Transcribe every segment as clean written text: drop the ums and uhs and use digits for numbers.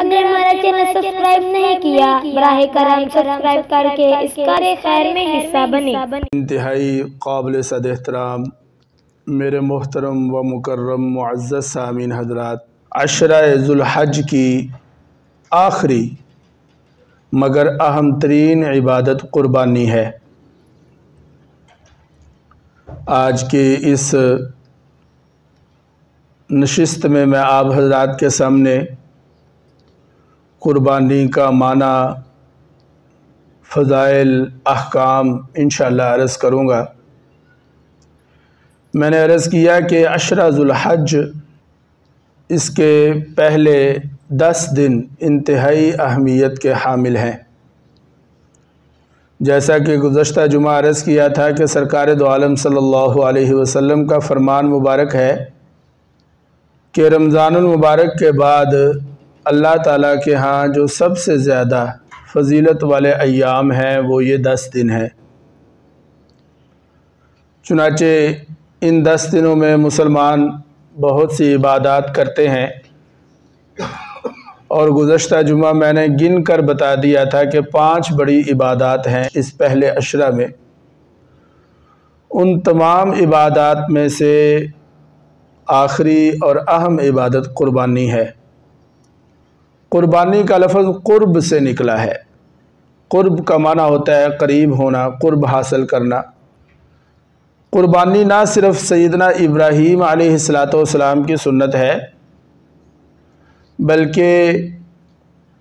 आपने हमारा channel subscribe नहीं किया, बराहे करम सब्सक्राइब करके इस कार्य खैर में हिस्सा बने। इंतहाई काबिल सद एहतराम मेरे मोहतरम व मुकर्रम मुअज़्ज़ज़ सामीन हज़रात, अशरा ज़ुल्हज की आखिरी मगर अहम तरीन इबादत क़ुरबानी है। आज की इस नशिस्त में मैं आप हज़रात के सामने क़ुरबानी का माना, फ़ज़ाइल, अहकाम इंशाअल्लाह अर्ज़ करूँगा। मैंने अर्ज़ किया कि अशरा ज़ुल्हज इसके पहले 10 दिन इंतहाई अहमियत के हामिल हैं। जैसा कि गुज़श्ता जुमा अर्ज़ किया था कि सरकार दो आलम सल्लल्लाहु अलैहि वसल्लम का फ़रमान मुबारक है कि रमज़ानुल मुबारक के बाद अल्लाह ताला के यहाँ जो सबसे ज़्यादा फ़जीलत वाले अय्याम हैं वो ये 10 दिन हैं। चुनाचे इन 10 दिनों में मुसलमान बहुत सी इबादत करते हैं और गुज़श्ता जुमा मैंने गिन कर बता दिया था कि 5 बड़ी इबादत हैं इस पहले अशरा में। उन तमाम इबादत में से आखिरी और अहम इबादत क़ुरबानी है। क़ुरबानी का लफ्ज़ क़ुर्ब से निकला है। क़ुर्ब का माना होता है करीब होना, क़ुर्ब हासिल करना। क़ुरबानी ना सिर्फ़ सैयदना इब्राहीम अलैहिस्सलाम की सुन्नत है, बल्कि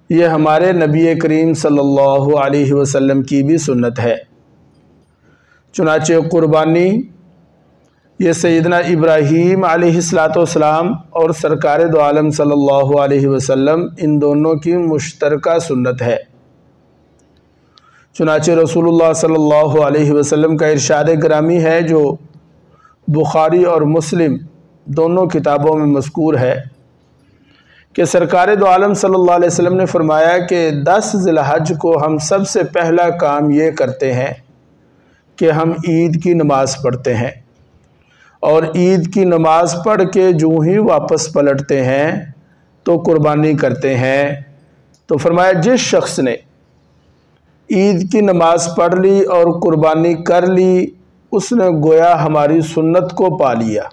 ये हमारे नबी करीम सल्लल्लाहु अलैहि वसल्लम की भी सुन्नत है। चुनाचे क़ुरबानी ये सैयदना इब्राहीम अलैहिस्सलाम और सरकार दो आलम सल्लल्लाहु अलैहि वसल्लम इन दोनों की मुश्तरका सुन्नत है। चुनाचे रसूलुल्लाह सल्लल्लाहु अलैहि वसल्लम का इरशाद गिरामी है जो बुखारी और मुस्लिम दोनों किताबों में मज़कूर है कि सरकार दो आलम सल्लल्लाहु अलैहि वसल्लम ने फरमाया कि 10 ज़िलहज को हम सबसे पहला काम ये करते हैं कि हम ईद की नमाज़ पढ़ते हैं और ईद की नमाज़ पढ़ के जो ही वापस पलटते हैं तो कुर्बानी करते हैं। तो फरमाया जिस शख्स ने ईद की नमाज़ पढ़ ली और कुर्बानी कर ली उसने गोया हमारी सुन्नत को पा लिया।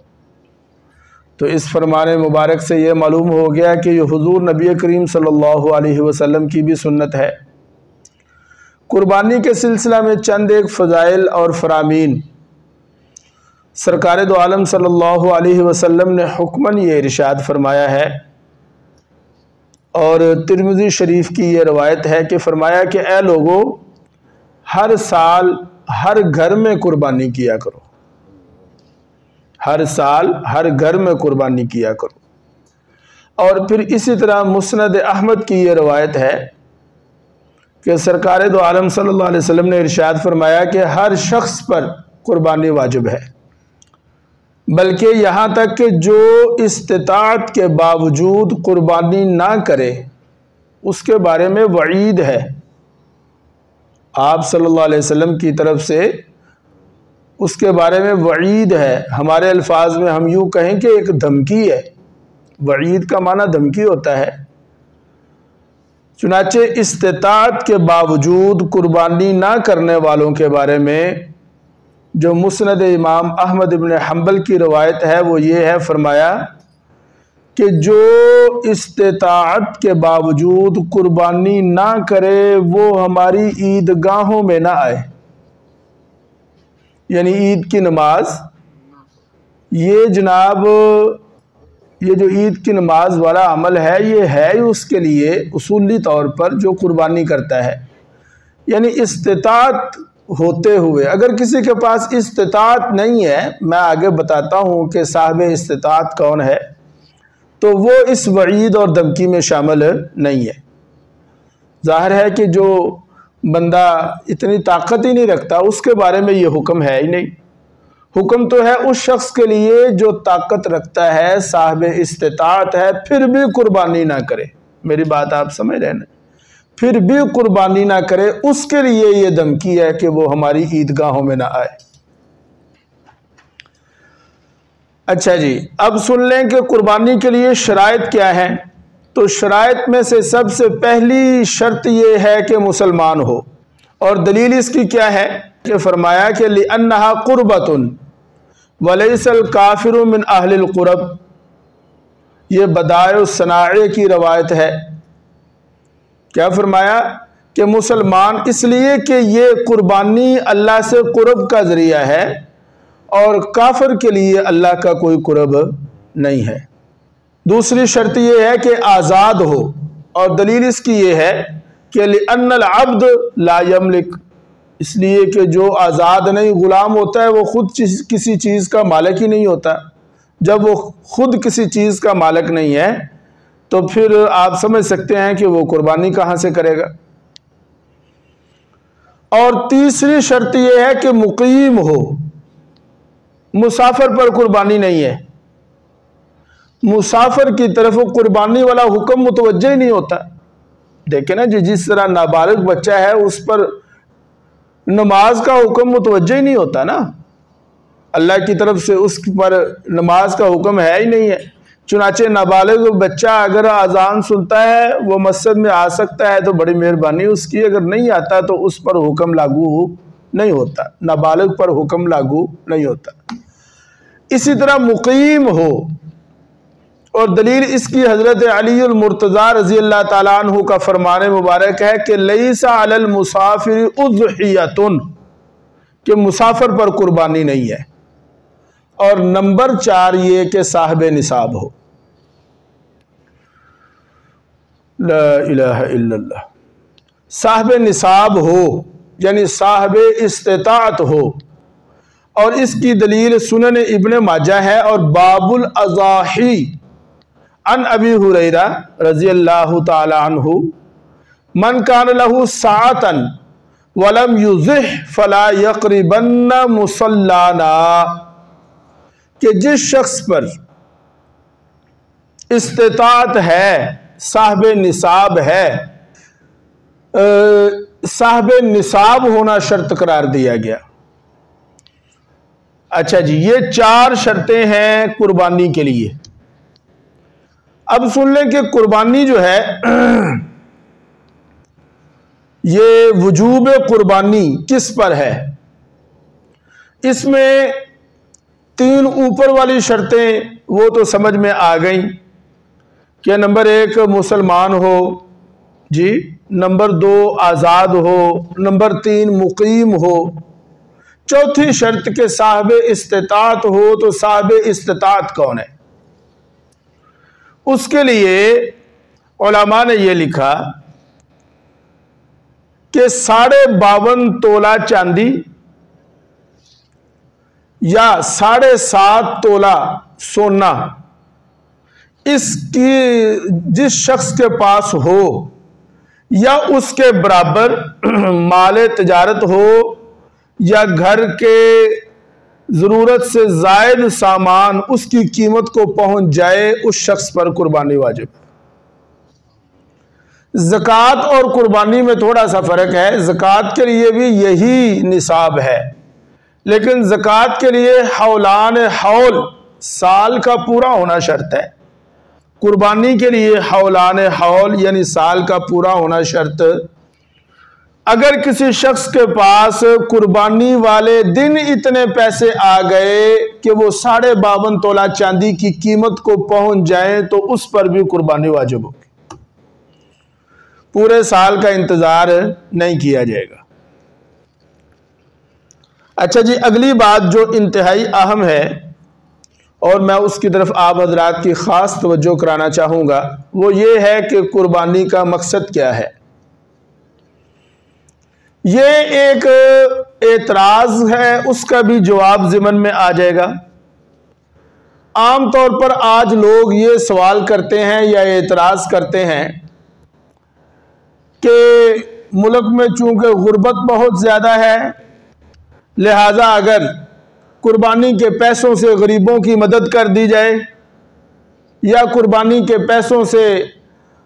तो इस फरमान मुबारक से ये मालूम हो गया कि ये हुजूर नबी करीम सल्लल्लाहु अलैहि वसल्लम की भी सुन्नत है। कुर्बानी के सिलसिला में चंद एक फ़ज़ाइल और फ़रामीन सरकार दो आलम सल्लल्लाहु अलैहि वसल्लम ने हुक्मन ये इरशाद फरमाया है और तिरमिज़ी शरीफ की ये रवायत है कि फरमाया कि ए लोगो, हर साल हर घर में कुर्बानी किया करो, हर साल हर घर में कुर्बानी किया करो। और फिर इसी तरह मुस्नद अहमद की ये रवायत है कि सरकार दो आलम सल्लल्लाहु अलैहि वसल्लम ने इरशाद फरमाया कि हर शख्स पर कुर्बानी वाजिब है, बल्कि यहाँ तक कि जो इस्तिताअत के बावजूद कुर्बानी ना करे उसके बारे में वईद है। आप सल्लल्लाहु अलैहि वसल्लम की तरफ से उसके बारे में वईद है। हमारे अल्फाज में हम यूँ कहें कि एक धमकी है। वईद का माना धमकी होता है। चुनाचे इस्तिताअत के बावजूद कुर्बानी ना करने वालों के बारे में जो मुस्नद इमाम अहमद इब्न हम्बल की रवायत है वो ये है, फरमाया कि जो इस्तिताअत के बावजूद कुर्बानी ना करे वो हमारी ईदगाहों में ना आए। यानी ईद की नमाज, ये जनाब ये जो ईद की नमाज वाला अमल है ये है उसके लिए उसूली तौर पर जो कुर्बानी करता है। यानी इस्तिताअत होते हुए, अगर किसी के पास इस्तिताअत नहीं है, मैं आगे बताता हूँ कि साहब इस्तिताअत कौन है, तो वो इस वईद और धमकी में शामिल नहीं है। ज़ाहिर है कि जो बंदा इतनी ताकत ही नहीं रखता उसके बारे में ये हुक्म है ही नहीं। हुक्म तो है उस शख्स के लिए जो ताकत रखता है, साहब इस्तिताअत है, फिर भी कुर्बानी ना करे। मेरी बात आप समझ रहे हैं? फिर भी कुर्बानी ना करे उसके लिए ये धमकी है कि वो हमारी ईदगाहों में ना आए। अच्छा जी, अब सुन लें कि कुर्बानी के लिए शराइत क्या है। तो शराइत में से सबसे पहली शर्त ये है कि मुसलमान हो। और दलील इसकी क्या है कि फरमाया कि लिअन्नहा कुर्बतुन वलैसल काफिरु मिन अहलिल कुरब। ये बदाए सनाए की रवायत है। क्या फरमाया कि मुसलमान इसलिए कि ये कुर्बानी अल्लाह से कुर्ब का ज़रिया है और काफिर के लिए अल्लाह का कोई कुर्ब नहीं है। दूसरी शर्त यह है कि आज़ाद हो, और दलील इसकी ये है कि लिअन्नल अब्द ला यमलिक, इसलिए कि जो आज़ाद नहीं गुलाम होता है वो खुद किसी चीज़ का मालिक ही नहीं होता। जब वो खुद किसी चीज़ का मालिक नहीं है तो फिर आप समझ सकते हैं कि वो कुर्बानी कहाँ से करेगा। और तीसरी शर्त यह है कि मुकीम हो, मुसाफिर पर कुर्बानी नहीं है। मुसाफिर की तरफ कुर्बानी वाला हुक्म मुतवज्जह ही नहीं होता। देखें ना जी, जिस तरह नाबालिग बच्चा है उस पर नमाज का हुक्म मुतवज्जह ही नहीं होता ना, अल्लाह की तरफ से उस पर नमाज का हुक्म है ही नहीं है। चुनाचे नाबालिग बच्चा अगर अजान सुनता है वो मस्जिद में आ सकता है तो बड़ी मेहरबानी उसकी, अगर नहीं आता तो उस पर हुक्म लागू नहीं होता, नाबालिग पर हुक्म लागू नहीं होता। इसी तरह मुकीम हो, और दलील इसकी हज़रत अलीउल मुर्तज़ा रज़ी अल्लाह ताला अन्हु का फरमान मुबारक है कि लैसा अलल मुसाफिर उज़हियतुन, कि मुसाफिर पर कुर्बानी नहीं है। और नंबर 4 ये कि साहिब निसाब हो। ला इलाहा इल्लल्लाह, साहिब निसाब हो यानी साहिब इस्तिताअत हो। और इसकी दलील सुनन इब्ने माजा है और बाबुल अज़ाही अन अबी हुरैरा रज़ी अल्लाहु ताला अन्हु मन कान लहु साअतन वलम युज़िह फला यक़रिबन्ना मुसल्लाना, कि जिस शख्स पर इस्तिताअत है, साहिब निसाब है, साहिब निसाब होना शर्त करार दिया गया। अच्छा जी, ये 4 शर्तें हैं कुर्बानी के लिए। अब सुन लें कि कुर्बानी जो है ये वजूब कुर्बानी किस पर है। इसमें 3 ऊपर वाली शर्तें वो तो समझ में आ गई कि नंबर 1 मुसलमान हो जी, नंबर 2 आज़ाद हो, नंबर 3 मुकीम हो। चौथी शर्त के साहिब इस्तिताअत हो, तो साहिब इस्तिताअत कौन है? उसके लिए उलमा ने यह लिखा कि 52.5 तोला चांदी या 7.5 तोला सोना इसकी जिस शख्स के पास हो या उसके बराबर माले तिजारत हो या घर के ज़रूरत से ज़ायद सामान उसकी कीमत को पहुंच जाए, उस शख्स पर कुर्बानी वाजिब। ज़कात और कुर्बानी में थोड़ा सा फ़र्क है। ज़कात के लिए भी यही निसाब है, लेकिन ज़कात के लिए हौलान हौल साल का पूरा होना शर्त है। कुर्बानी के लिए हौलान हौल यानी साल का पूरा होना शर्त। अगर किसी शख्स के पास कुर्बानी वाले दिन इतने पैसे आ गए कि वो 52.5 तोला चांदी की कीमत को पहुंच जाए तो उस पर भी कुर्बानी वाजिब होगी। पूरे साल का इंतजार नहीं किया जाएगा। अच्छा जी, अगली बात जो इंतहाई अहम है और मैं उसकी तरफ आप हजरात की खास तवज्जो कराना चाहूँगा, वो ये है कि कुर्बानी का मकसद क्या है। ये एक एतराज़ है, उसका भी जवाब ज़िमन में आ जाएगा। आम तौर पर आज लोग ये सवाल करते हैं या एतराज़ करते हैं कि मुल्क में चूँकि गुर्बत बहुत ज़्यादा है, लिहाजा अगर कुर्बानी के पैसों से गरीबों की मदद कर दी जाए या कुर्बानी के पैसों से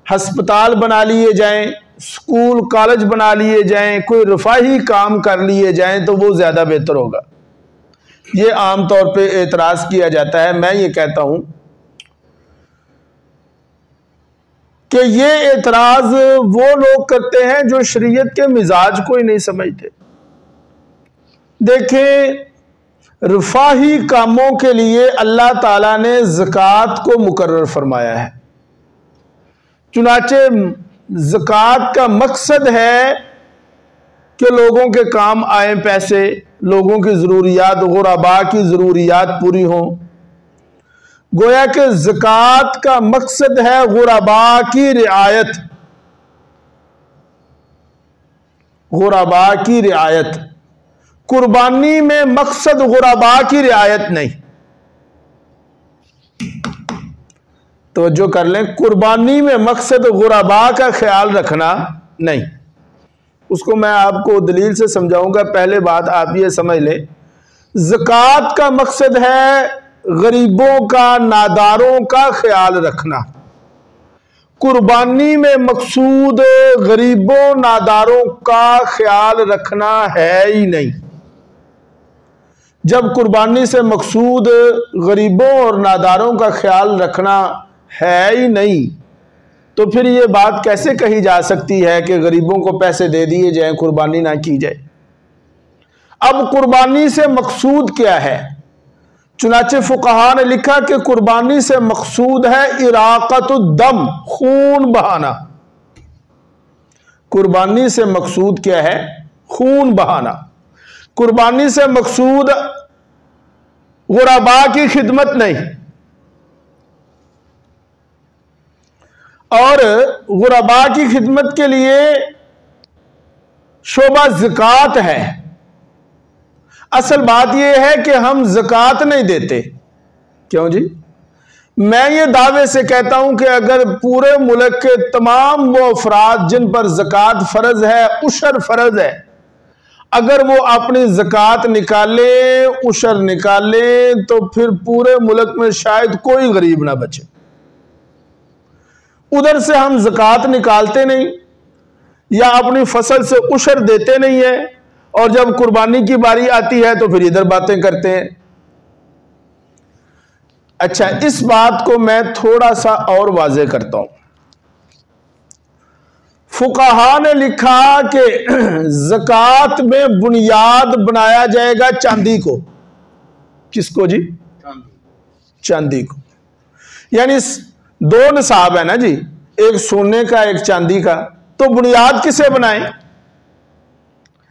हस्पताल बना लिए जाएं, स्कूल कॉलेज बना लिए जाएं, कोई रफाही काम कर लिए जाएं तो वो ज़्यादा बेहतर होगा। ये आम तौर पे एतराज़ किया जाता है। मैं ये कहता हूँ कि ये एतराज वो लोग करते हैं जो शरीयत के मिजाज को ही नहीं समझते। देखें, रफाही कामों के लिए अल्लाह ताला ने ज़कात को मुकर्रर फरमाया है। चुनाचे ज़कात का मकसद है कि लोगों के काम आए पैसे, लोगों की ज़रूरियात, गुरबा की ज़रूरियात पूरी हों। गोया कि ज़कात का मकसद है गुरबा की रियायत, गुरबा की रियायत। कुर्बानी में मकसद गुरबा की रियायत नहीं। तवज्जो कर लें, कुर्बानी में मकसद गुरबा का ख्याल रखना नहीं। उसको मैं आपको दलील से समझाऊंगा। पहले बात आप ये समझ लें, ज़कात का मकसद है गरीबों का, नादारों का ख्याल रखना। कुर्बानी में मकसूद गरीबों नादारों का ख्याल रखना है ही नहीं। जब कुर्बानी से मकसूद गरीबों और नादारों का ख्याल रखना है ही नहीं, तो फिर ये बात कैसे कही जा सकती है कि गरीबों को पैसे दे दिए जाएं, कुर्बानी ना की जाए। अब कुर्बानी से मकसूद क्या है? चुनाचे फुकहा ने लिखा कि कुर्बानी से मकसूद है इराक़तुद्दम, खून बहाना। कुर्बानी से मकसूद क्या है? खून बहाना। कुर्बानी से मकसूद गुरबा की खिदमत नहीं, और गुरबा की खिदमत के लिए शोबा ज़कात है। असल बात यह है कि हम ज़कात नहीं देते। क्यों जी? मैं ये दावे से कहता हूं कि अगर पूरे मुल्क के तमाम वो अफराद जिन पर ज़कात फ़र्ज है, उशर फ़र्ज है, अगर वो अपनी ज़कात निकाले, उशर निकाले, तो फिर पूरे मुल्क में शायद कोई गरीब ना बचे। उधर से हम ज़कात निकालते नहीं या अपनी फसल से उशर देते नहीं है, और जब कुर्बानी की बारी आती है तो फिर इधर बातें करते हैं। अच्छा, इस बात को मैं थोड़ा सा और वाज़ेह करता हूं। फुकाहा ने लिखा कि ज़कात में बुनियाद बनाया जाएगा चांदी को। किसको जी? चांदी को। यानी दो निसाब है ना जी, एक सोने का एक चांदी का, तो बुनियाद किसे बनाए?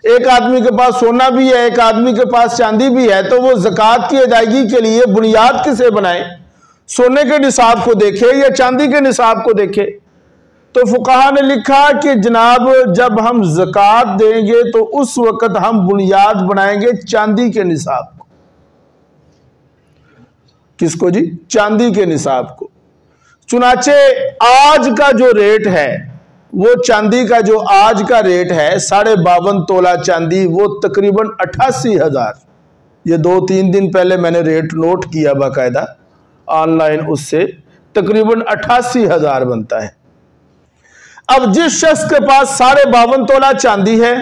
एक आदमी के पास सोना भी है, एक आदमी के पास चांदी भी है, तो वो ज़कात की अदायगी के लिए बुनियाद किसे बनाए? सोने के निसाब को देखे या चांदी के निसाब को देखे? तो फुकाहा ने लिखा कि जनाब, जब हम ज़कात देंगे तो उस वक्त हम बुनियाद बनाएंगे चांदी के निसाब को। किसको जी? चांदी के निसाब को। चुनाचे आज का जो रेट है, वो चांदी का जो आज का रेट है 52.5 तोला चांदी, वो तकरीबन 88,000। ये 2-3 दिन पहले मैंने रेट नोट किया बाकायदा ऑनलाइन, उससे तकरीबन 88,000 बनता है। अब जिस शख्स के पास 52.5 तोला चांदी है,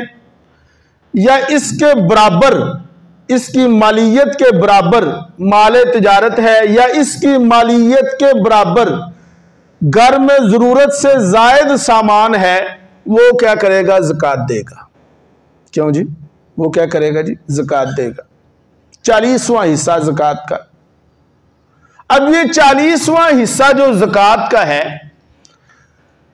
या इसके बराबर, इसकी मालियत के बराबर माले तिजारत है, या इसकी मालियत के बराबर घर में जरूरत से जायद सामान है, वो क्या करेगा? ज़कात देगा। क्यों जी? वो क्या करेगा जी? ज़कात देगा। 40वां हिस्सा ज़कात का। अब ये 40वां हिस्सा जो ज़कात का है,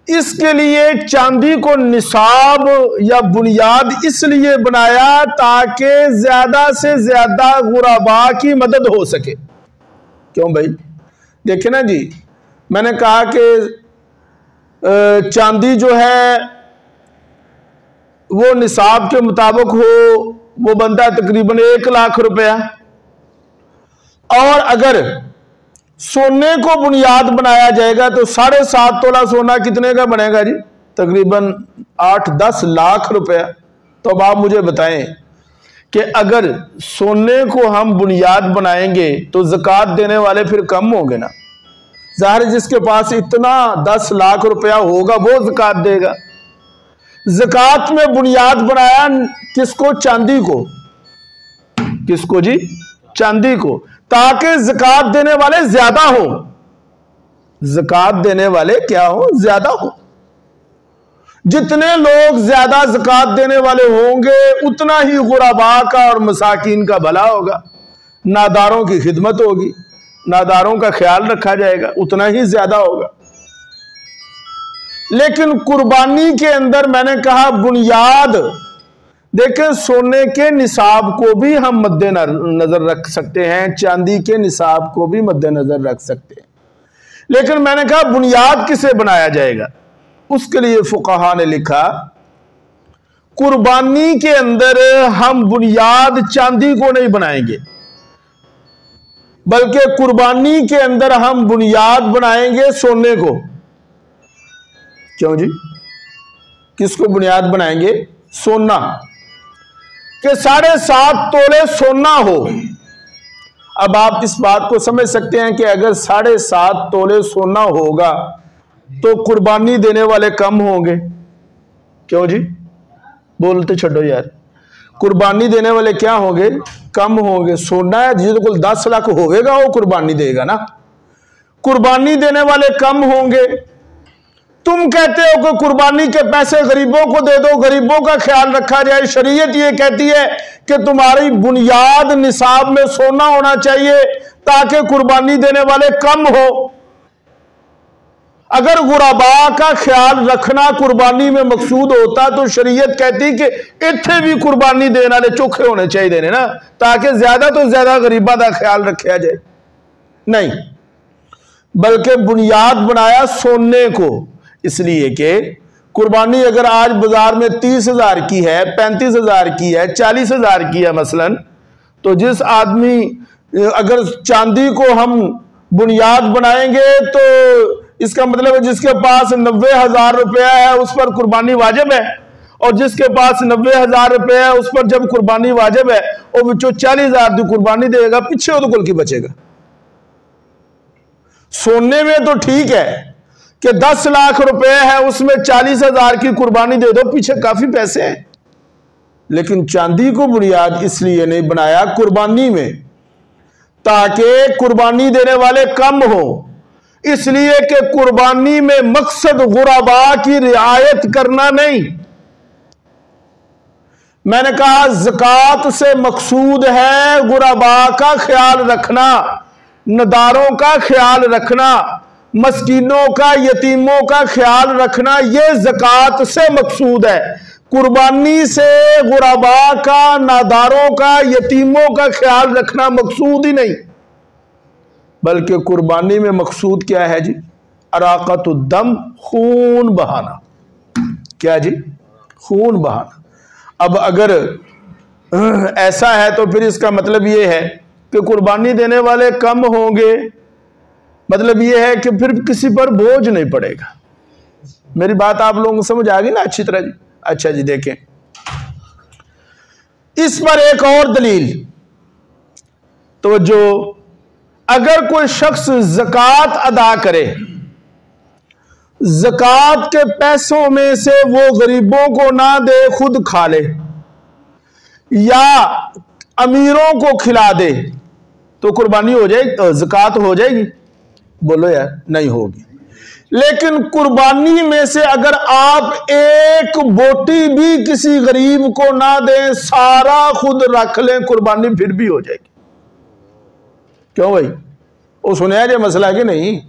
इसके लिए चांदी को निसाब या बुनियाद इसलिए बनाया ताकि ज्यादा से ज्यादा गुरबा की मदद हो सके। क्यों भाई? देखे ना जी, मैंने कहा कि चांदी जो है वो निसाब के मुताबिक हो, वो बनता है तकरीबन 1 लाख रुपया, और अगर सोने को बुनियाद बनाया जाएगा तो 7.5 तोला सोना कितने का बनेगा जी? तकरीबन 8-10 लाख रुपया। तो अब आप मुझे बताएं कि अगर सोने को हम बुनियाद बनाएंगे तो ज़कात देने वाले फिर कम होंगे ना। ज़ाहिर जिसके पास इतना 10 लाख रुपया होगा वो ज़कात देगा। ज़कात में बुनियाद बनाया किसको? चांदी को। किसको जी? चांदी को, ताकि ज़कात देने वाले ज्यादा हो। ज़कात देने वाले क्या हो, ज्यादा हो। जितने लोग ज्यादा ज़कात देने वाले होंगे उतना ही गुरबा का और मसाकीन का भला होगा, नादारों की खिदमत होगी, नादारों का ख्याल रखा जाएगा, उतना ही ज्यादा होगा। लेकिन कुर्बानी के अंदर मैंने कहा बुनियाद देखें, सोने के निसाब को भी हम मद्देनजर रख सकते हैं, चांदी के निसाब को भी मद्देनजर रख सकते हैं, लेकिन मैंने कहा बुनियाद किसे बनाया जाएगा। उसके लिए फुकाहा ने लिखा कुर्बानी के अंदर हम बुनियाद चांदी को नहीं बनाएंगे, बल्कि कुर्बानी के अंदर हम बुनियाद बनाएंगे सोने को। क्यों जी? किसको बुनियाद बनाएंगे? सोना, कि 7.5 तोले सोना हो। अब आप इस बात को समझ सकते हैं कि अगर 7.5 तोले सोना होगा तो कुर्बानी देने वाले कम होंगे। क्यों जी? बोलते छोड़ो यार, कुर्बानी देने वाले क्या होंगे? कम होंगे। सोना है जिसको कुल 10 लाख होगा वो कुर्बानी देगा ना, कुर्बानी देने वाले कम होंगे। तुम कहते हो कि कुर्बानी के पैसे गरीबों को दे दो, गरीबों का ख्याल रखा जाए। शरीयत ये कहती है कि तुम्हारी बुनियाद निसाब में सोना होना चाहिए ताकि कुर्बानी देने वाले कम हो। अगर गुरबा का ख्याल रखना कुर्बानी में मकसूद होता तो शरीयत कहती कि इत्थे भी कुर्बानी देने वाले चोखे होने चाहिए देने ना, ताकि ज्यादा तो ज्यादा गरीबा का ख्याल रखा जाए। नहीं, बल्कि बुनियाद बनाया सोने को, इसलिए कि कुर्बानी अगर आज बाजार में 30,000 की है, 35,000 की है, 40,000 की है मसलन, तो जिस आदमी अगर चांदी को हम बुनियाद बनाएंगे तो इसका मतलब है जिसके पास 90,000 रुपया है उस पर कुर्बानी वाजिब है, और जिसके पास 90,000 रुपया है उस पर जब कुर्बानी वाजिब है और वो 40,000 की कुर्बानी देगा, पीछे वो तो कुल की बचेगा। सोने में तो ठीक है कि 10 लाख रुपए है उसमें 40,000 की कुर्बानी दे दो, पीछे काफी पैसे हैं। लेकिन चांदी को बुनियाद इसलिए नहीं बनाया कुर्बानी में ताकि कुर्बानी देने वाले कम हो, इसलिए कि कुर्बानी में मकसद गुरबा की रियायत करना नहीं। मैंने कहा ज़कात से मकसूद है गुरबा का ख्याल रखना, नदारों का ख्याल रखना, मस्कीनों का, यतीमों का ख्याल रखना, यह ज़कात से मकसूद है। कुर्बानी से गुरबा का, नादारों का, यतीमों का ख्याल रखना मकसूद ही नहीं, बल्कि कुर्बानी में मकसूद क्या है जी? अराक़तुद्दम, खून बहाना। क्या जी? खून बहाना। अब अगर ऐसा है तो फिर इसका मतलब यह है कि कुर्बानी देने वाले कम होंगे, मतलब यह है कि फिर किसी पर बोझ नहीं पड़ेगा। मेरी बात आप लोगों को समझ आ गई ना अच्छी तरह जी? अच्छा जी, देखें इस पर एक और दलील, तो जो अगर कोई शख्स ज़कात अदा करे, ज़कात के पैसों में से वो गरीबों को ना दे, खुद खा ले या अमीरों को खिला दे, तो कुर्बानी हो जाएगी, ज़कात हो जाएगी? बोलो यार, नहीं होगी। लेकिन कुर्बानी में से अगर आप एक बोटी भी किसी गरीब को ना दें, सारा खुद रख लें, कुर्बानी फिर भी हो जाएगी। क्यों भाई? वो सुना है मसला कि नहीं?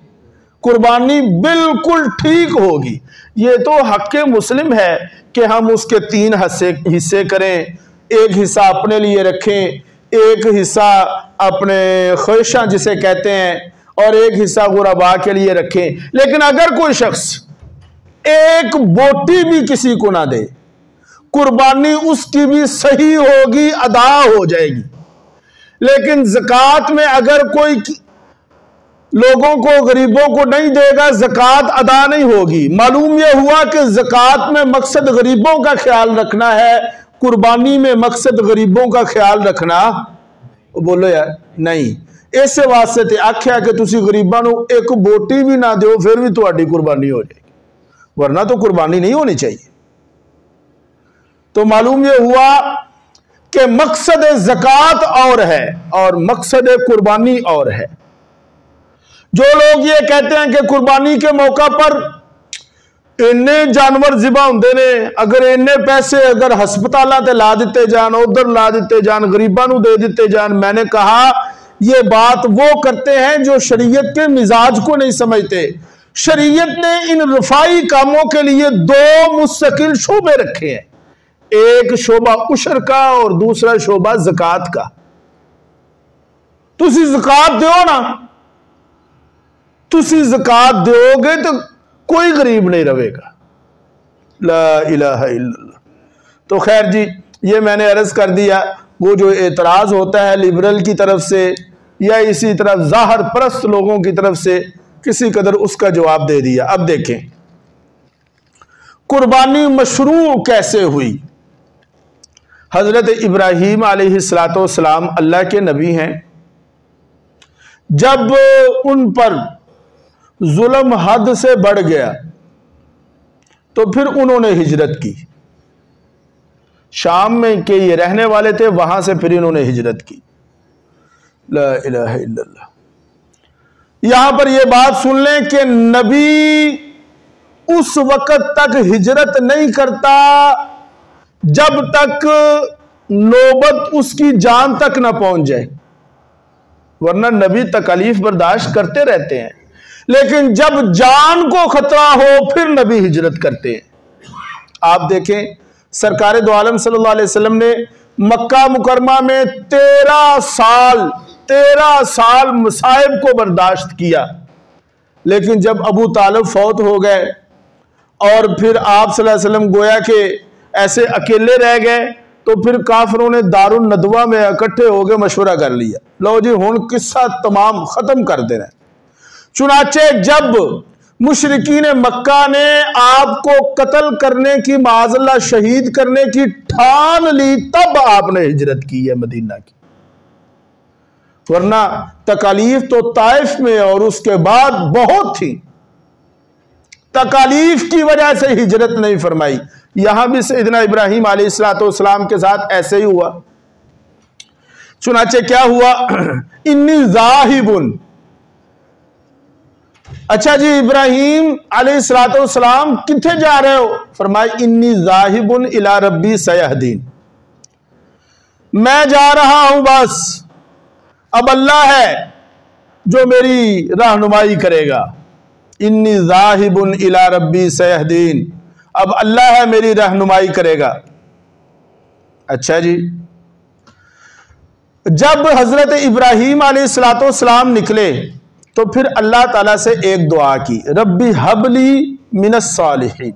कुर्बानी बिल्कुल ठीक होगी। ये तो हक़ मुस्लिम है कि हम उसके 3 हिस्से करें, एक हिस्सा अपने लिए रखें, एक हिस्सा अपने ख्वाहिशां जिसे कहते हैं, और एक हिस्सा गुरबा के लिए रखें। लेकिन अगर कोई शख्स एक बोटी भी किसी को ना दे, कुर्बानी उसकी भी सही होगी, अदा हो जाएगी। लेकिन ज़कात में अगर कोई लोगों को, गरीबों को नहीं देगा, ज़कात अदा नहीं होगी। मालूम यह हुआ कि ज़कात में मकसद गरीबों का ख्याल रखना है, कुर्बानी में मकसद गरीबों का ख्याल रखना, बोलो यार, नहीं। इस वास्ते ते आख्या कि तुसी गरीबां नूं एक बोटी भी ना दो, फिर भी तुहाडी कुर्बानी हो जाएगी, वरना तो कुर्बानी नहीं होनी चाहिए। तो मालूम यह हुआ कि मकसद ज़कात और है और मकसद कुर्बानी और है। जो लोग ये कहते हैं कि कुर्बानी के मौका पर इन्ने जानवर जिबा होंदे ने, अगर इन्ने पैसे अगर हस्पतालों ते ला दिते जान, उधर ला दिते जान, गरीबां नूं दे दिते जान, मैंने कहा ये बात वो करते हैं जो शरीयत के मिजाज को नहीं समझते। शरीयत ने इन रफाई कामों के लिए दो मुस्तकिल शोबे रखे हैं, एक शोबा उशर का और दूसरा शोबा ज़कात का। तुसी ज़कात दो ना, तुसी ज़कात दोगे तो कोई गरीब नहीं रहेगा। ला इलाहा इल्लल्लाह। तो खैर जी, ये मैंने अर्ज कर दिया। वो जो एतराज होता है लिबरल की तरफ से या इसी तरफ ज़ाहर परस्त लोगों की तरफ से, किसी कदर उसका जवाब दे दिया। अब देखें कुर्बानी मशरू कैसे हुई। हजरत इब्राहीम अलैहिस्सलाम अल्लाह के नबी हैं। जब उन पर जुल्म हद से बढ़ गया तो फिर उन्होंने हिजरत की। शाम में के ये रहने वाले थे, वहां से फिर इन्होंने हिजरत की। ला इलाहा इल्लल्लाह। यहां पर यह बात सुन लें कि नबी उस वक्त तक हिजरत नहीं करता जब तक नौबत उसकी जान तक ना पहुंच जाए, वरना नबी तकलीफ बर्दाश्त करते रहते हैं, लेकिन जब जान को खतरा हो फिर नबी हिजरत करते हैं। आप देखें सरकार दो आलम सल्लल्लाहु अलैहि वसल्लम ने मक्का मुकरमा में 13 साल मसाइब को बर्दाश्त किया, लेकिन जब अबू तालिब फौत हो गए और फिर आप सल्लल्लाहु अलैहि वसल्लम गोया के ऐसे अकेले रह गए, तो फिर काफिरों ने दारुन नदवा में इकट्ठे होकर मशवरा कर लिया, लो जी हुन किस्सा तमाम खत्म कर देना। चुनाचे जब मुशरिकीन मक्का ने आपको कत्ल करने की, माज़अल्लाह शहीद करने की ठान ली, तब आपने हिजरत की है मदीना की, वरना तकालीफ तो ताइफ में और उसके बाद बहुत थी। तकालीफ की वजह से हिजरत नहीं फरमाई। यहां भी सैयदना इब्राहीम अलैहिस्सलाम के साथ ऐसे ही हुआ। चुनाचे क्या हुआ, इन्नी ज़ाहिबुन। अच्छा जी, इब्राहीम अलैहिस्सलाम किथे जा रहे हो? फरमाया इन्नी ज़ाहिबुन इला रब्बी सयहदीन, मैं जा रहा हूं, बस अब अल्लाह है जो मेरी रहनुमाई करेगा। इन्नी ज़ाहिबुन इला रब्बी सयहदीन, अब अल्लाह है मेरी रहनुमाई करेगा। अच्छा जी, जब हजरत इब्राहीम अलैहिस्सलाम निकले तो फिर अल्लाह ताला से एक दुआ की, रब्बी हबली मिनस सालिहीन।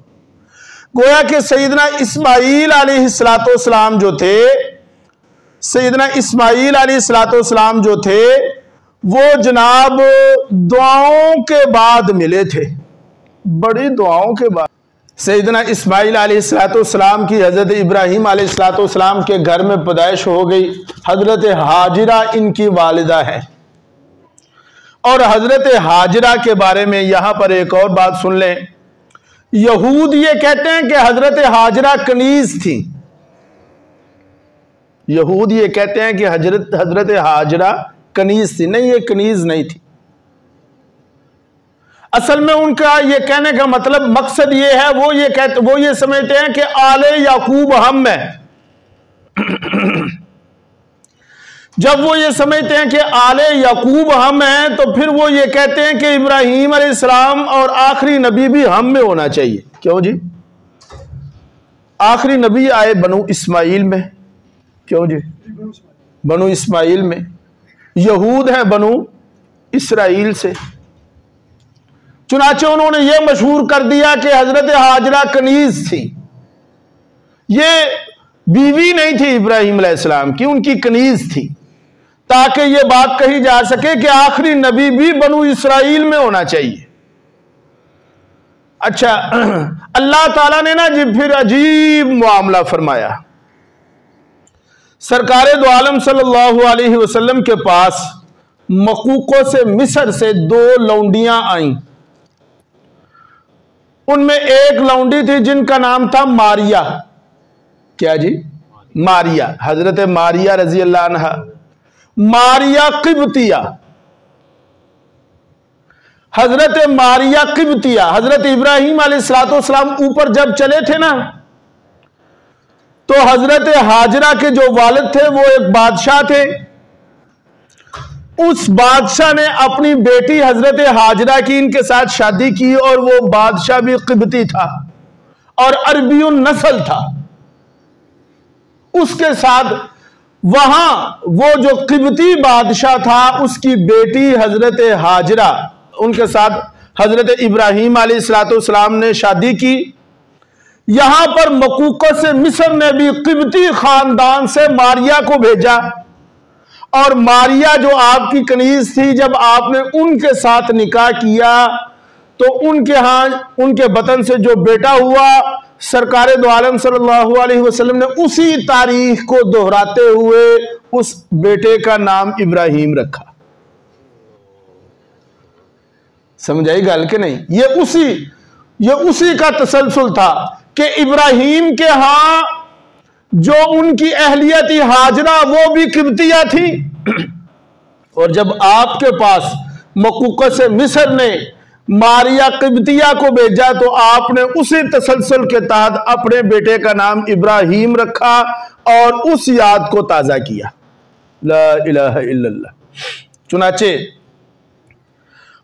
गोया कि सैयदना इस्माईल अलैहिस्सलाम जो थे, सैयदना इस्माईल अलैहिस्सलाम जो थे वो जनाब दुआओं के बाद मिले थे, बड़ी दुआओं के बाद। सैयदना इस्माईल अलैहिस्सलाम की हजरत इब्राहीम अलैहिस्सलाम के घर में पैदाइश हो गई। हजरत हाजिरा इनकी वालिदा है। और हजरत हाजिरा के बारे में यहां पर एक और बात सुन लें। यहूद ये कहते हैं कि हजरत हाजिरा कनीज थी। यहूद ये कहते हैं कि हजरत हाजिरा कनीज थी। नहीं, ये कनीज नहीं थी। असल में उनका ये कहने का मतलब मकसद ये है, वो ये समझते हैं कि आले याकूब हम है। जब वो ये समझते हैं कि आले याकूब हम हैं, तो फिर वो ये कहते हैं कि इब्राहीम अलैहिस्सलाम और आखिरी नबी भी हम में होना चाहिए। क्यों जी? आखिरी नबी आए बनु इस्माइल में। क्यों जी? बनु इस्माइल में। यहूद है बनु इसराइल से। चुनाचे उन्होंने ये मशहूर कर दिया कि हजरत हाजिरा कनीज थी। ये बीवी नहीं थी इब्राहीम अलैहिस्सलाम की, उनकी कनीज थी, ताकि ये बात कही जा सके कि आखिरी नबी भी बनु इसराइल में होना चाहिए। अच्छा, अल्लाह ताला ने ना जी फिर अजीब मामला फरमाया। सरकारे दो आलम सल्लल्लाहु अलैहि वसल्लम के पास मकूकों से, मिस्र से 2 लौंडियां आईं। उनमें एक लौंडी थी जिनका नाम था मारिया। क्या जी? मारिया, हजरत मारिया रजी अल्लाह अन्हा, मारिया किब्तिया। हजरत मारिया किब्तिया, हजरत इब्राहिम अलैहिस्सलाम ऊपर जब चले थे ना, तो हजरत हाजरा के जो वालिद थे वो एक बादशाह थे। उस बादशाह ने अपनी बेटी हजरत हाजरा की इनके साथ शादी की, और वो बादशाह भी किब्ती था और अरबियुन नस्ल था। उसके साथ वहां वो जो किब्ती बादशाह था उसकी बेटी हजरत हाजरा, उनके साथ हजरत इब्राहिम अलैहिस्सलाम ने शादी की। यहां पर मकूकत से मिस्र ने भी किब्ती खानदान से मारिया को भेजा, और मारिया जो आपकी कनीज थी, जब आपने उनके साथ निकाह किया तो उनके यहां उनके बतन से जो बेटा हुआ, सरकारे दो आलम सल्लल्लाहु अलैहि वसल्लम ने उसी तारीख को दोहराते हुए उस बेटे का नाम इब्राहिम रखा। समझ आई गल के नहीं? ये उसी का तसलसल था कि इब्राहिम के यहां जो उनकी अहलियत थी हाजरा, वो भी किब्तिया थी, और जब आपके पास मकूकत से मिस्र ने मारिया किब्तिया को भेजा तो आपने उसी तसलसल के तहत अपने बेटे का नाम इब्राहिम रखा और उस याद को ताजा किया, ला इलाहा इल्लल्लाह। चुनाचे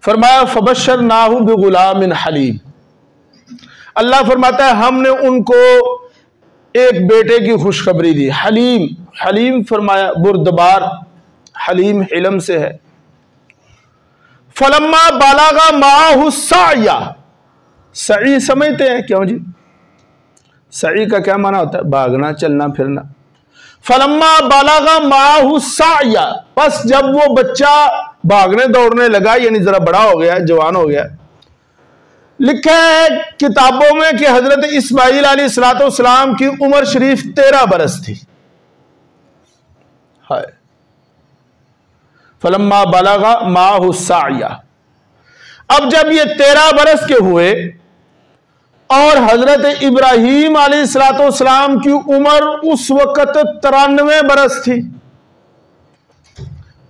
फरमाया फबश्शरनाहु बिगुलामिन हलीम। अल्लाह फरमाता है हमने उनको एक बेटे की खुशखबरी दी। हलीम, हलीम फरमाया बुर्दबार, हलीम हिलम से है। फलम्मा बालागा माहु साया, सई समझते हैं क्यों जी? सई का क्या माना होता है? भागना, चलना फिरना। फलम्मा बालागा माहु साया, बस जब वो बच्चा भागने दौड़ने लगा, यानी जरा बड़ा हो गया, जवान हो गया। लिखा है किताबों में कि हजरत इस्माइल अलैहिस्सलाम की उम्र शरीफ 13 बरस थी। हाय फलम्मा बलगा माहु साया। अब जब ये 13 बरस के हुए और हजरत इब्राहिम अलैहिस्सलाम की उम्र उस वक्त 93 बरस थी,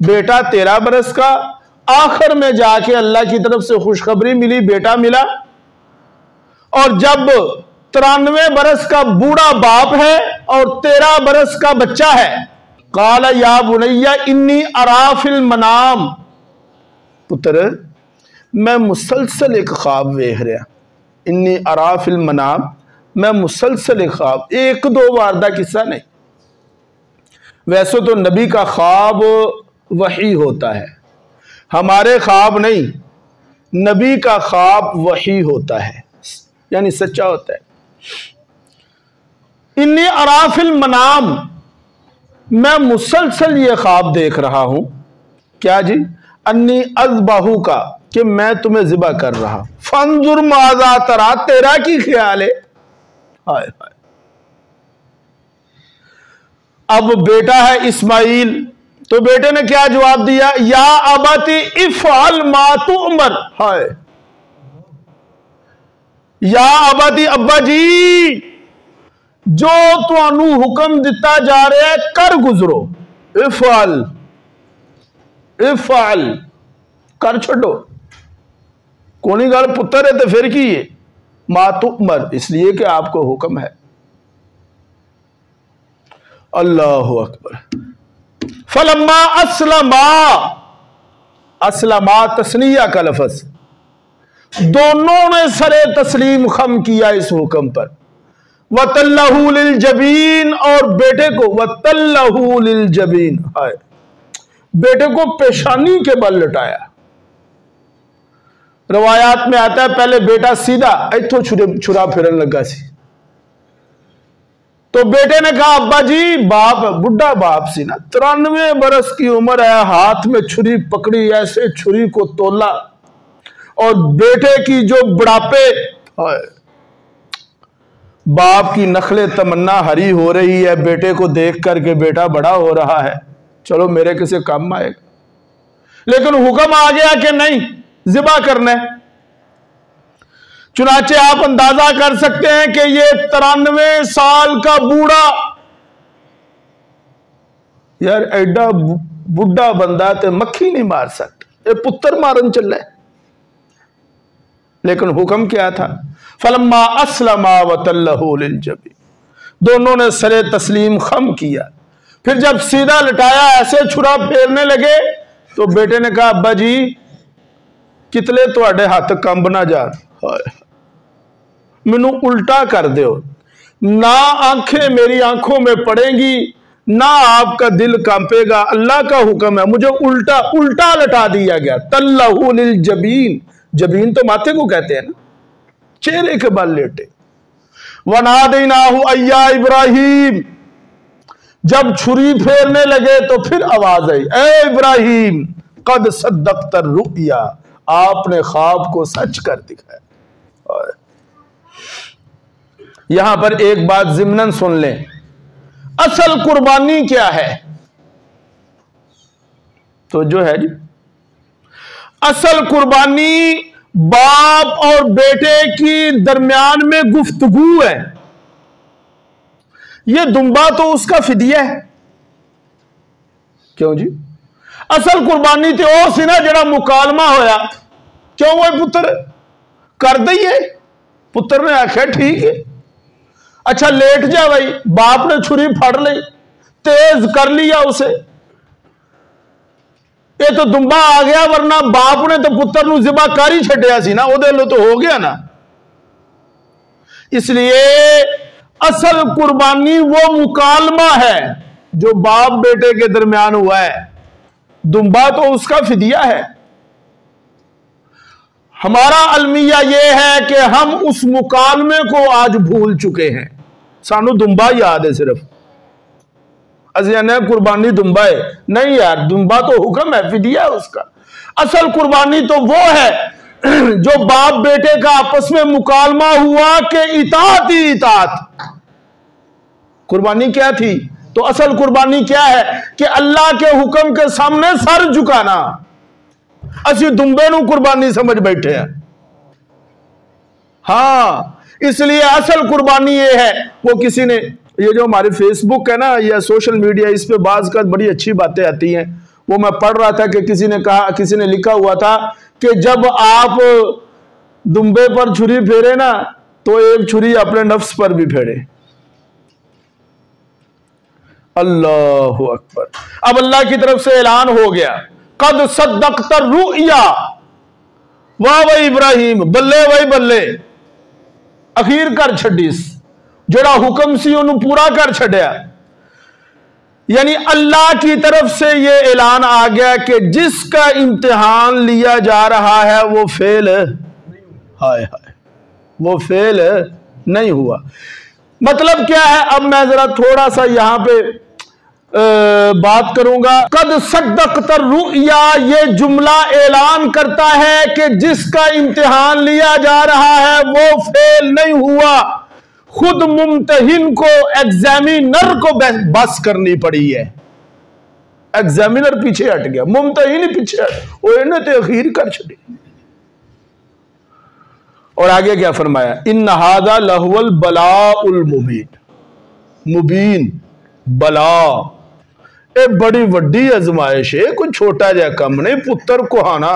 बेटा 13 बरस का, आखिर में जाके अल्लाह की तरफ से खुशखबरी मिली, बेटा मिला। और जब 93 बरस का बूढ़ा बाप है और 13 बरस का बच्चा है, काला या बुनैया इन्नी अरा फिल मनाम, पुत्र मैं मुसलसल एक ख्वाब वेख रहा। इन्नी अरा फिल मनाम, मैं मुसलसल एक ख्वाब, एक दो बार दा किस्सा नहीं। वैसे तो नबी का ख्वाब वही होता है, हमारे ख्वाब नहीं, नबी का ख्वाब वही होता है, यानी सच्चा होता है। इन्नी अराफिल मनाम, मैं मुसलसल ये ख्वाब देख रहा हूं। क्या जी? अन्नी अज़बाहू का, कि मैं तुम्हें ज़िबा कर रहा। फंजुर माज़ा तरा, तेरा की ख्याल है? हाय हाय। अब बेटा है इस्माइल, तो बेटे ने क्या जवाब दिया? या अबती इफ़अल मा तुअमर। हाय, या अबती, अब्बा जी जो तुहानू हुक्म दिता जा रहा है कर गुजरो। इफ़अल, इफ़अल कर छोड़ो, कोनी गल पुत्र है तो फिर की है? मा तुअमर, इसलिए कि आपको हुक्म है। अल्लाहु अकबर। फलम्मा अस्लमा, अस्लमा तस्निया का लफ्ज, दोनों ने सरे तस्लीम खम किया इस हुक्म पर। वतल्लहू लिल जबीन, और बेटे को वतल्लहू लिल जबीन, हाय, बेटे को पेशानी के बल लटाया। रवायात में आता है पहले बेटा सीधा इथों छुरा फिरन लगा सी, तो बेटे ने कहा अब्बा जी, बाप बुढ़ा बाप सी ना, 93 बरस की उम्र है, हाथ में छुरी पकड़ी, ऐसे छुरी को तोला, और बेटे की जो बुढ़ापे, बाप की नखले तमन्ना हरी हो रही है बेटे को देख करके, बेटा बड़ा हो रहा है, चलो मेरे किसी काम आएगा। लेकिन हुक्म आ गया कि नहीं, ज़िबा करना है। चुनाचे आप अंदाजा कर सकते हैं कि ये 93 साल का बूढ़ा, यार एडा बुढ़ा बंदा तो मक्खी नहीं मार सकता, ये पुत्र मारन चल है। लेकिन हुक्म क्या था? फलम्मा अस्लमा वतल्लहु लिलजबीन, दोनों ने सरे तस्लीम खम किया। फिर जब सीधा लटाया, ऐसे छुरा फेरने लगे, तो बेटे ने कहा, अब्बा जी कितले तुहाडे हाथ कंब ना जान, मैनू उल्टा कर दो, ना आंखें मेरी आंखों में पड़ेंगी, ना आपका दिल कांपेगा, अल्लाह का हुक्म है। मुझे उल्टा उल्टा लटा दिया गया। तल्लहु लिल जबीन, जबीन तो माथे को कहते हैं ना, चेहरे के बल लेटे। वनादैनाहु अय्या इब्राहिम, जब छुरी फेरने लगे तो फिर आवाज आई, ए इब्राहिम कद सद्दक़्ता रुया, आपने ख्वाब को सच कर दिखाया। यहां पर एक बात ज़िम्नन सुन लें, असल कुर्बानी क्या है? तो जो है जी, असल कुर्बानी बाप और बेटे की दरमियान में गुफ्तगू है। ये दुम्बा तो उसका फिदिया है। क्यों जी? असल कुर्बानी तो वो सी ना जड़ा मुकालमा होया, क्यों वो पुत्र कर दईए, पुत्र ने आख्या ठीक है, अच्छा लेट जा भाई, बाप ने छुरी फड़ ली, तेज कर लिया उसे, ये तो दुम्बा आ गया, वरना बाप ने तो पुत्र नूं ज़िबा कर ही छड्डिया सी ना, ओदे लो तो हो गया ना। इसलिए असल कुर्बानी वो मुकालमा है जो बाप बेटे के दरमियान हुआ है, दुम्बा तो उसका फिदिया है। हमारा अलमिया यह है कि हम उस मुकालमे को आज भूल चुके हैं, सानू दुम्बा याद है सिर्फ, अजियाने कुर्बानी दुम्बा है, नहीं यार, दुम्बा तो हुक्म है, फिदिया है उसका। असल कुर्बानी तो वो है जो बाप बेटे का आपस में मुकालमा हुआ कि इताअत ही इताअत। कुर्बानी क्या थी? तो असल कुर्बानी क्या है कि अल्लाह के हुक्म के सामने सर झुकाना। असी दुम्बे नू कुर्बानी समझ बैठे हैं। हाँ, इसलिए असल कुर्बानी ये है, वो किसी ने, ये जो हमारे फेसबुक है ना या सोशल मीडिया, इस पे बाज का बड़ी अच्छी बातें आती हैं। वो मैं पढ़ रहा था कि किसी ने कहा, किसी ने लिखा हुआ था कि जब आप दुम्बे पर छुरी फेरे ना, तो एक छुरी अपने नफ्स पर भी फेरे। अल्लाहु अकबर। अब अल्लाह की तरफ से ऐलान हो गया, कद सद्दक़्ता रुया, वाह भाई इब्राहिम, बल्ले भाई बल्ले, अखीर कर छड्डी, जोड़ा हुक्म सी उन्होंने पूरा कर छड्या। यानी अल्लाह की तरफ से यह ऐलान आ गया कि जिसका इम्तिहान लिया जा रहा है वो फेल, हाय हाय, वो फेल नहीं हुआ। मतलब क्या है? अब मैं जरा थोड़ा सा यहां पे बात करूंगा। कद सद्दक़्ता रुया, ये जुमला ऐलान करता है कि जिसका इम्तिहान लिया जा रहा है वो फेल नहीं हुआ। खुद मुम्तहिन को, एग्जामिनर को बस करनी पड़ी है। एग्जामिनर पीछे हट गया, मुम्तहिन ही पीछे हट, वो इन्हें तो अखीर कर छड़ी। और आगे क्या फरमाया? इन्ना हाज़ा लहुवल बलाउल मुबीन, मुबीन बला, ए बड़ी वड्डी आजमाइश है, कोई छोटा जा कम नहीं, पुत्र को हाना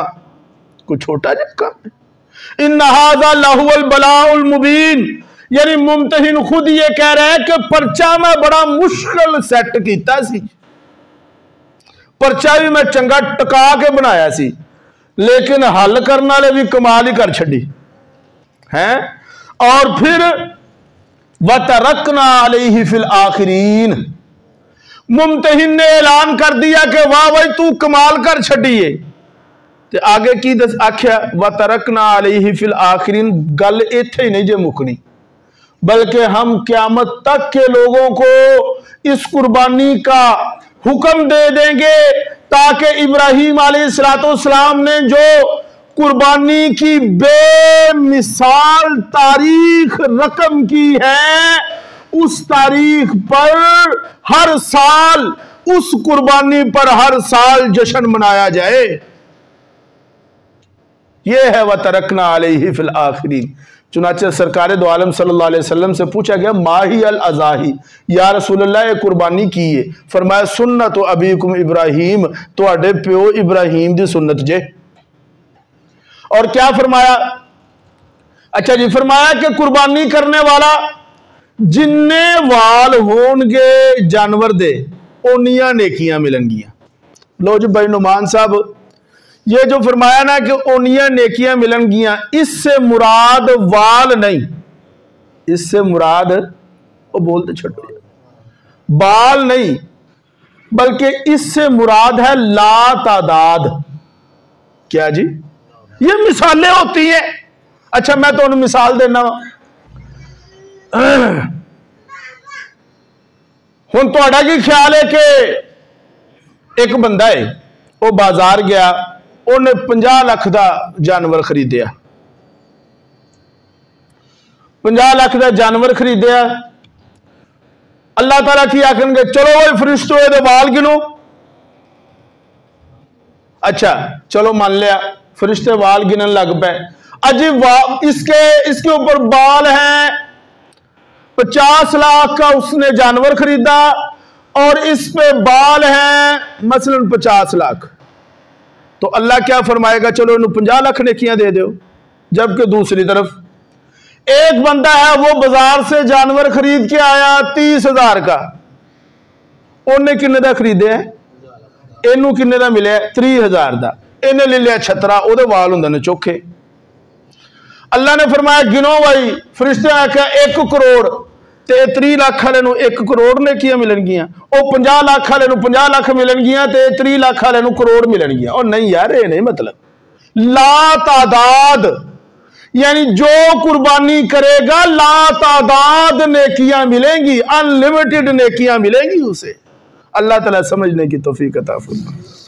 कोई छोटा जा कम नहीं। इन्ना हाज़ा लहुवल बलाउल मुबीन, यानी मुम्तहिन खुद ये कह रहा है कि पर्चा मैं बड़ा मुश्किल सेट किया सी, पर्चा भी मैं चंगा टका के बनाया सी, लेकिन हल करने वाले भी कमाल ही कर छड़ी हैं। और फिर वतरकना अलैहि फिल आखिरीन, मुम्तहिन ने ऐलान कर दिया कि वाह भाई तू कमाल कर छड़िए। ते आगे की दस आख्या, वतरकना अलैहि फिल आखिरीन, गल इत्थे ही नहीं जे मुकनी, बल्कि हम क़यामत तक के लोगों को इस कुर्बानी का हुक्म दे देंगे, ताकि इब्राहीम अलैहिस्सलाम ने जो कुर्बानी की बेमिसाल तारीख रकम की है, उस तारीख पर हर साल, उस कुर्बानी पर हर साल जश्न मनाया जाए। यह है वतरकना अलैहि फिल आखिरीन। चुनाचे सरकार दो आलम सल्लल्लाहु अलैहि वसल्लम से पूछा गया, माही अल अज़ाही, या रसूलल्लाह ये कुर्बानी की है? फरमाया सुन्नत अबीकुम इब्राहीम, तो प्यो इब्राहीम दी सुन्नत जे। और क्या फरमाया? अच्छा जी, फरमाया कि कुर्बानी करने वाला जिन्ने वाल होंगे जानवर दे ओनियां नेकियां मिलनगियां। लो जी भाई नुमान साहब, ये जो फरमाया ना कि ओनियां नेकियां मिलनगियां, इससे मुराद वाल नहीं, इससे मुराद वो बोलते छोड़ो बाल नहीं, बल्कि इससे मुराद है ला तादाद। क्या जी? ये मिसालें होती हैं। अच्छा मैं तो मिसाल देना हुण तुहाडा की ख्याल है कि एक बंदा है वो बाजार गया, उन्हें 50 लाख का जानवर खरीदया, 50 लाख का जानवर खरीदया। अल्लाह ताला की आखनगे चलो भाई फरिश्तो ये बाल गिनो। अच्छा चलो मान लिया, फरिश्ते बाल गिनन लग पे। अजी इसके ऊपर बाल हैं, 50 लाख का उसने जानवर खरीदा और इस पे बाल हैं मसलन 50 लाख। तो अल्लाह क्या फरमाएगा, चलो इन्हें 50 लाख नेकियां दे दो। जबकि दूसरी तरफ एक बंदा है वो बाजार से जानवर खरीद के आया 30,000 का, उन्हें किन्ने का खरीदे है, इनू किन्ने का मिले 30,000 का, इन्हें ले लिया छतरा, ओदे वाल होंदे ने चोखे। अल्लाह ने फरमाया गिनो भाई, फरिश्ते आख्या 1 करोड़, ते 30 लाख वाले 1 करोड़ नेकियां मिलनगियां, और 50 लाख वाले 50 लाख मिलनगियां, ते 30 लाख वाले करोड़ मिलनगियां। और नहीं यार, ये नहीं मतलब ला तादाद, यानी जो कुर्बानी करेगा ला तादाद नेकियां मिलेंगी, अनलिमिटेड नेकियां मिलेंगी उसे। अल्लाह ताला समझने की तौफीक अता फरमाए।